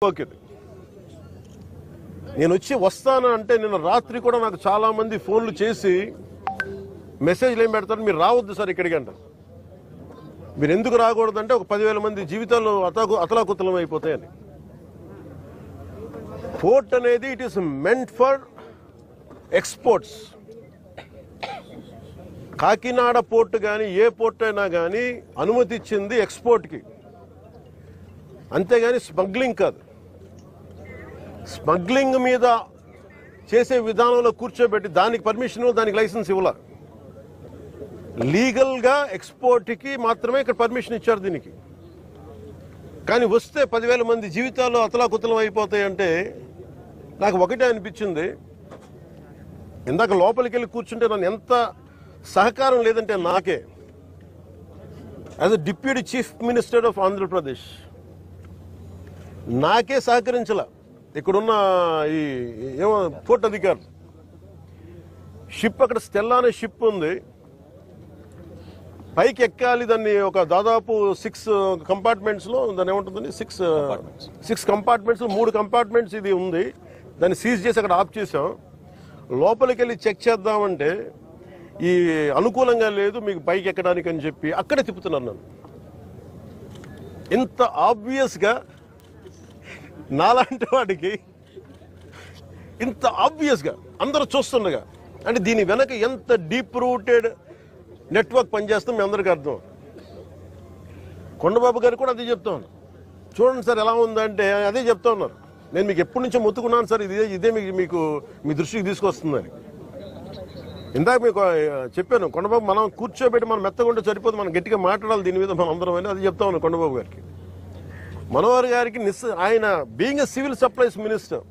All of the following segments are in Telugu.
ఓకే, నేను వస్తాను అంటే నిన్న రాత్రి కూడా నాకు చాలా మంది ఫోన్లు చేసి మెసేజ్లు ఏం పెడతారు, మీరు రావద్దు సార్ ఇక్కడికి అంటారు. మీరు ఎందుకు రాకూడదంటే ఒక 10,000 మంది జీవితాలు అతలాకుతలం అయిపోతాయని. పోర్ట్ అనేది it is meant for exports. Kakinada port కానీ ఏ పోర్ట్ అయినా కానీ అనుమతి ఇచ్చింది ఎక్స్పోర్ట్కి, అంతేగాని స్మగ్లింగ్ కాదు. స్మగ్లింగ్ మీద చేసే విధానంలో కూర్చోబెట్టి దానికి పర్మిషన్, దానికి లైసెన్స్ ఇవ్వాల. లీగల్గా ఎక్స్పోర్ట్కి మాత్రమే ఇక్కడ పర్మిషన్ ఇచ్చారు దీనికి. కానీ వస్తే 10,000 మంది జీవితాలు అతలాకుతలం అయిపోతాయంటే నాకు ఒకటే అనిపించింది. ఇందాక లోపలికి వెళ్ళి కూర్చుంటే నన్ను ఎంత సహకారం లేదంటే నాకే, as a deputy chief minister of Andhra Pradesh నాకే సహకరించాల. ఇక్కడున్న ఈ ఏమో పోర్ట్ అధికారులు, షిప్ అక్కడ స్టెల్లా అనే షిప్ ఉంది, పైకి ఎక్కాలి. దాన్ని ఒక దాదాపు 6 కంపార్ట్మెంట్స్లో దాన్ని ఏముంటుందని 6 కంపార్ట్మెంట్స్ 3 కంపార్ట్మెంట్స్ ఇది ఉంది. దాన్ని సీజ్ చేసి అక్కడ ఆఫ్ చేసాం. లోపలికి వెళ్ళి చెక్ చేద్దామంటే ఈ అనుకూలంగా లేదు మీకు పైకి ఎక్కడానికి అని చెప్పి అక్కడే తిప్పుతున్నాను నన్ను. ఇంత ఆబ్వియస్గా నాలాంటి వాడికి ఇంత ఆబ్వియస్గా అందరూ చూస్తుండగా, అంటే దీని వెనక ఎంత డీప్ రూటెడ్ నెట్వర్క్ పనిచేస్తాం మీ అందరికీ అర్థం. కొండబాబు గారు కూడా అదే చెప్తా ఉన్నారు. చూడండి సార్ ఎలా ఉందంటే అదే చెప్తా ఉన్నారు. నేను మీకు ఎప్పటి నుంచో మొత్తుకున్నాను సార్, ఇదే మీకు మీ దృష్టికి తీసుకొస్తుందని. ఇందాక మీకు చెప్పాను, కొండబాబు మనం కూర్చోబెట్టి మనం మెత్తగుంటే సరిపోదు, మనం గట్టిగా మాట్లాడాలి దీని మీద మనం అందరం అని అది చెప్తా ఉన్నాను కొండబాబు గారికి. మనోహర్ గారికి ఆయన being a civil supplies minister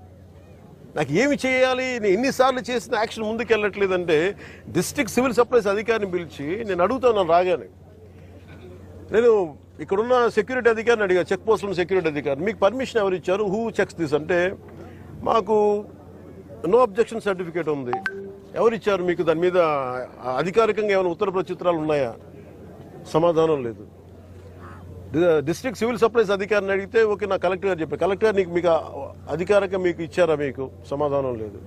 నాకు ఏమి చేయాలి, నేను ఎన్నిసార్లు చేసిన యాక్షన్ ముందుకు వెళ్ళట్లేదంటే డిస్ట్రిక్ట్ సివిల్ సప్లైస్ అధికారిని పిలిచి నేను అడుగుతాను రాగానే. నేను ఇక్కడున్న సెక్యూరిటీ అధికారిని అడిగా, చెక్ పోస్టుల సెక్యూరిటీ అధికారి, మీకు పర్మిషన్ ఎవరు ఇచ్చారు, హూ చెక్స్ దిస్ అంటే మాకు నో అబ్జెక్షన్ సర్టిఫికేట్ ఉంది. ఎవరిచ్చారు మీకు, దాని మీద అధికారికంగా ఏమైనా ఉత్తర ప్రత్యుత్తరాలు ఉన్నాయా? సమాధానం లేదు. డిస్ట్రిక్ట్ సివిల్ సప్లైస్ అధికారిని అడిగితే ఓకే నా కలెక్టర్ గారు చెప్పారు, కలెక్టర్ గారు మీకు అధికారికంగా మీకు ఇచ్చారా, మీకు సమాధానం లేదు.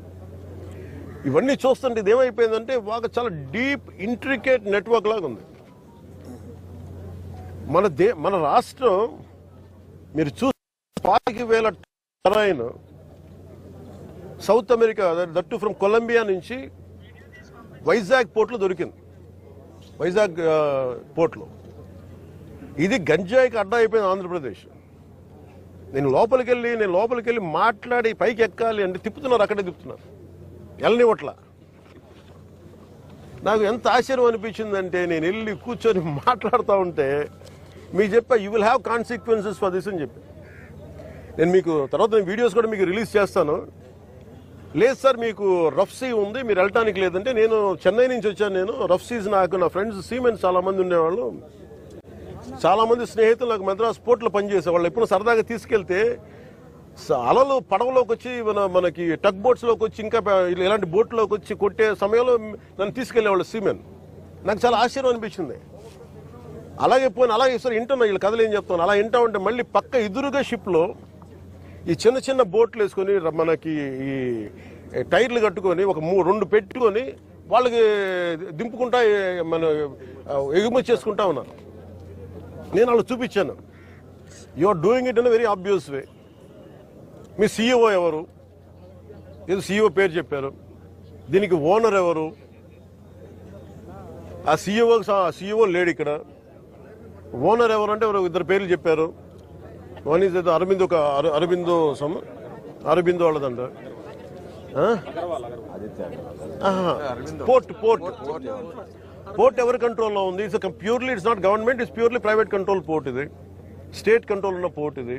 ఇవన్నీ చూస్తుంటే ఇది ఏమైపోయిందంటే బాగా చాలా డీప్ ఇంట్రికేట్ నెట్వర్క్ లాగా ఉంది మన రాష్ట్రం. మీరు చూస్తే 40,000 terrain south America that from Colombia నుంచి వైజాగ్ పోర్ట్లో దొరికింది. వైజాగ్ పోర్ట్లో ఇది గంజాయికి అడ్డా అయిపోయింది ఆంధ్రప్రదేశ్. నేను లోపలికి వెళ్ళి మాట్లాడి పైకి ఎక్కాలి అంటే తిప్పుతున్నారు, అక్కడే తిప్పుతున్నారు, వెళ్ళనివ్వట్లా. నాకు ఎంత ఆశ్చర్యం అనిపించిందంటే నేను వెళ్ళి కూర్చొని మాట్లాడుతూ ఉంటే మీకు చెప్పా you will have consequences for this అని చెప్పి. నేను మీకు తర్వాత వీడియోస్ కూడా మీకు రిలీజ్ చేస్తాను. లేదు సార్ మీకు రఫ్ సీ ఉంది, మీరు వెళ్ళటానికి లేదంటే, నేను చెన్నై నుంచి వచ్చాను. నేను రఫ్ సీజ్ నాకు నా ఫ్రెండ్స్ సీమెన్స్ చాలా మంది ఉండేవాళ్ళు, చాలా మంది స్నేహితులు నాకు మద్రాస్ పోర్ట్లో పనిచేసేవాళ్ళు. ఎప్పుడు సరదాగా తీసుకెళ్తే అలలు పడవలోకి వచ్చి మనకి టగ్ బోట్స్లోకి వచ్చి ఇంకా ఇలాంటి బోట్లోకి వచ్చి కొట్టే సమయంలో నన్ను తీసుకెళ్లేవాళ్ళు సీమెన్. నాకు చాలా ఆశ్చర్యం అనిపించింది. అలాగే సార్ వింటున్నా వీళ్ళు కథలు ఏం చెప్తాను, అలా వింటా ఉంటే మళ్ళీ పక్క ఎదురుగా షిప్లో ఈ చిన్న బోట్లు వేసుకొని మనకి ఈ టైర్లు కట్టుకొని ఒక 2 పెట్టుకొని వాళ్ళకి దింపుకుంటా మన ఎగుమతి చేసుకుంటా ఉన్నారు. నేను వాళ్ళు చూపించాను, you are doing it in very obvious way. మీ సీఈఓ ఎవరు, ఏదో సీఈఓ పేరు చెప్పారు, దీనికి ఓనర్ ఎవరు, ఆ సీఈఓ లేడు ఇక్కడ. ఓనర్ ఎవరు అంటే ఎవరు 2 పేర్లు చెప్పారు. వన్ ఈజ్ ఏదో అరబిందో వాళ్ళదంట. పోర్ట్ ఎవరి కంట్రోల్లో ఉంది? Purely it's not government, it's purely private control port. ఇది స్టేట్ కంట్రోల్ ఉన్న పోర్ట్. ఇది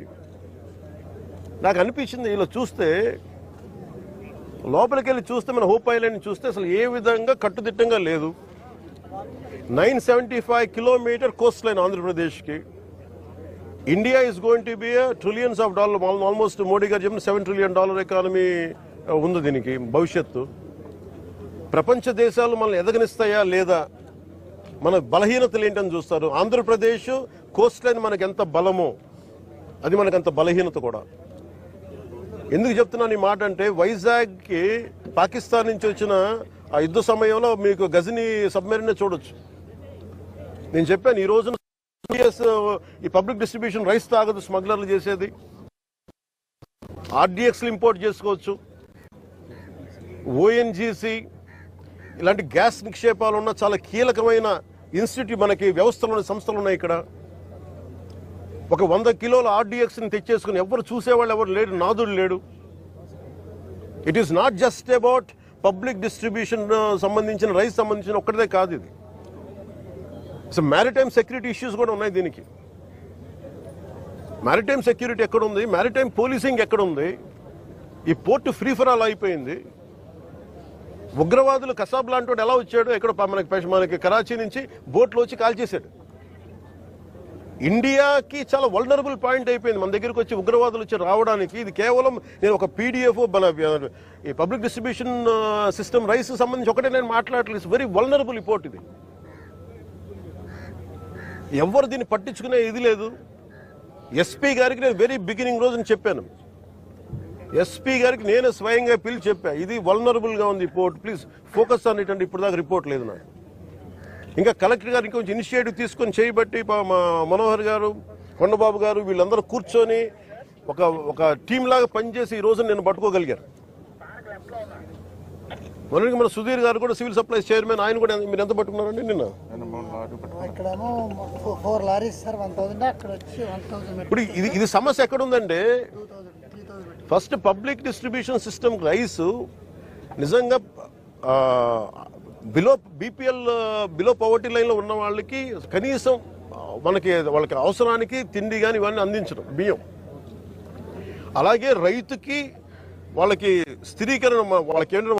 నాకు అనిపించింది ఇలా చూస్తే, లోపలికి వెళ్ళి చూస్తే మన హోప్ ఐలాండ్ చూస్తే అసలు ఏ విధంగా కట్టుదిట్టంగా లేదు. 975 కిలోమీటర్ కోస్ట్ లైన్ ఆంధ్రప్రదేశ్కి. India is going to be trillions of dollar, almost Modi గారు చెప్పిన $7 trillion ఎకానమీ ఉంది దీనికి భవిష్యత్తు. ప్రపంచ దేశాలు మనల్ని ఎదగనిస్తాయా లేదా, మన బలహీనతలు ఏంటని చూస్తారు. ఆంధ్రప్రదేశ్ కోస్ట్ లైన్ మనకి ఎంత బలమో అది మనకంత బలహీనత కూడా. ఎందుకు చెప్తున్నాను ఈ మాట అంటే, వైజాగ్కి పాకిస్తాన్ నుంచి వచ్చిన ఆ యుద్ధ సమయంలో మీకు గజనీ సబ్మెరీన్ చూడొచ్చు. నేను చెప్పాను, ఈ రోజున ఈ పబ్లిక్ డిస్ట్రిబ్యూషన్ రైస్ తాగదు స్మగ్లర్లు చేసేది. ఆర్డీఎక్స్లు ఇంపోర్ట్ చేసుకోవచ్చు. ఓఎన్జీసీ ఇలాంటి గ్యాస్ నిక్షేపాలు ఉన్న చాలా కీలకమైన ఇన్స్టిట్యూట్ మనకి వ్యవస్థలోని సంస్థలు ఉన్నాయి. ఇక్కడ ఒక 100 కిలోల ఆర్డీఎక్స్ని తెచ్చేసుకుని ఎవరు చూసేవాళ్ళు ఎవరు లేడు, నాదుడు లేడు. It is not just about public distribution సంబంధించిన రైస్ సంబంధించిన ఒక్కటిదే కాదు ఇది. సో మ్యారిటైమ్ సెక్యూరిటీ ఇష్యూస్ కూడా ఉన్నాయి దీనికి. మ్యారిటైమ్ సెక్యూరిటీ ఎక్కడుంది, మ్యారిటైమ్ పోలీసింగ్ ఎక్కడుంది? ఈ పోర్టు ఫ్రీ ఫర్ ఆల్ అయిపోయింది. ఉగ్రవాదులు కసాబ్ లాంటి వాడు ఎలా వచ్చాడు, ఎక్కడ మనకి కరాచీ నుంచి బోట్లో వచ్చి కాల్చేశాడు. ఇండియాకి చాలా వల్నరబుల్ పాయింట్ అయిపోయింది మన దగ్గరికి వచ్చి ఉగ్రవాదులు వచ్చి రావడానికి. ఇది కేవలం నేను ఒక పీడిఎఫ్ ఈ పబ్లిక్ డిస్ట్రిబ్యూషన్ సిస్టమ్ రైస్ సంబంధించి ఒకటే నేను మాట్లాడలేదు. వెరీ వల్నరబుల్ రిపోర్ట్ ఇది. ఎవరు దీన్ని పట్టించుకునే ఇది లేదు. ఎస్పీ గారికి నేను వెరీ బిగినింగ్ రోజున చెప్పాను. ఎస్పీ గారికి నేనే స్వయంగా పిలిచి చెప్పా, ఇది వల్నరబుల్ గా ఉంది report, please focus on it. అంటే ఇప్పుడు దాకా రిపోర్ట్ లేదు నాకు. ఇంకా కలెక్టర్ గారు ఇంకొంచెం ఇనిషియేటివ్ తీసుకొని చేయబట్టి మనోహర్ గారు, కొండబాబు గారు వీళ్ళందరూ కూర్చొని ఒక టీం లాగా పనిచేసి ఈ రోజు నేను పట్టుకోగలిగారు. మొన్నటికి మన సుధీర్ గారు కూడా సివిల్ సప్లైస్ చైర్మన్, ఆయన కూడా మీరు ఎంత పట్టుకున్నారండి నిన్న? ఇప్పుడు ఇది సమస్య ఎక్కడుందంటే, first public distribution system rice నిజంగా బిలో పవర్టీ లైన్లో ఉన్న వాళ్ళకి కనీసం వాళ్ళకి అవసరానికి తిండి కానీ ఇవన్నీ అందించడం, బియ్యం. అలాగే రైతుకి వాళ్ళకి స్థిరీకరణ, వాళ్ళకి ఏంటంటే